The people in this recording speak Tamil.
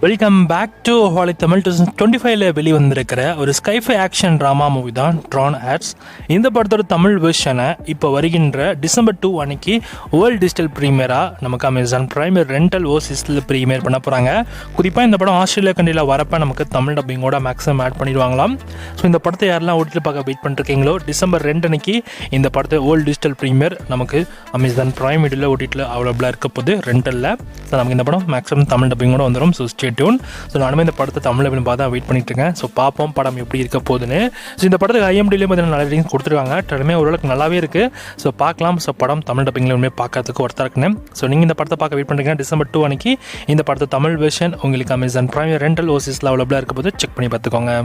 வெல்கம் பேக் டு ஹாலி தமிழ் 2025 வெளிவந்திருக்கிற ஒரு ஸ்கைஃபை ஆக்ஷன் ட்ராமா மூவி தான் ட்ரான் ஆட்ஸ். இந்த படத்தோட தமிழ் வெர்ஷனை இப்போ வருகின்ற டிசம்பர் 2 அன்னைக்கு வேர்ல்டு டிஜிட்டல் ப்ரீமியராக நமக்கு அமேசான் பிரைம் ரெண்டல் ஓசிஸில் ப்ரீமியர் பண்ண போகிறாங்க. குறிப்பாக இந்த படம் ஆஸ்திரேலியா கண்ட்ரியில் வரப்போ நமக்கு தமிழ் டப்பிங்கோட மேக்ஸிமம் ஆட் பண்ணிடுவாங்களாம். ஸோ இந்த படத்தை யாரெல்லாம் ஓட்டிட்டு பார்க்க வெயிட் பண்ணிருக்கீங்களோ டிசம்பர் 2 அன்னைக்கு இந்த படத்தை வேர்ல்டு டிஜிட்டல் ப்ரீமியர் நமக்கு அமேசான் பிரைம் வீடியோவில் ஓட்டிட்டு அவைலபிளாக இருக்க போது ரெண்டலில். ஸோ நமக்கு இந்த படம் மேக்ஸிமம் தமிழ் டப்பிங்கோட வந்துடும். So stay tune. ஸோ நானுமே இந்த படத்தை தமிழ் அப்படின்னு பார்த்தா வெயிட் பண்ணிட்டு இருக்கேன். ஸோ பார்ப்போம் படம் எப்படி இருக்க போகுதுன்னு. ஸோ இந்த படத்துக்கு ஐஎம்டிலேயே பார்த்தீங்கன்னா நல்ல ரேட்டிங்ஸ் கொடுத்துருக்காங்க. டர்மே ஓரளவுக்கு நல்லாவே இருக்குது. ஸோ பார்க்கலாம். ஸோ படம் தமிழ் டப்பிங்கில் உண்மையை பார்க்கறதுக்கு ஒருத்தர் இருக்குன்னு. ஸோ நீங்கள் இந்த படத்தை பார்க்க வெயிட் பண்ணுறீங்கன்னா டிசம்பர் 2 அன்னைக்கு இந்த படத்தை தமிழ் வெர்ஷன் உங்களுக்கு அமேசான் பிரைம் ரெண்டல் ஓசிஸில் அவைலபிளாக இருக்க போது செக் பண்ணி பார்த்துக்கோங்க.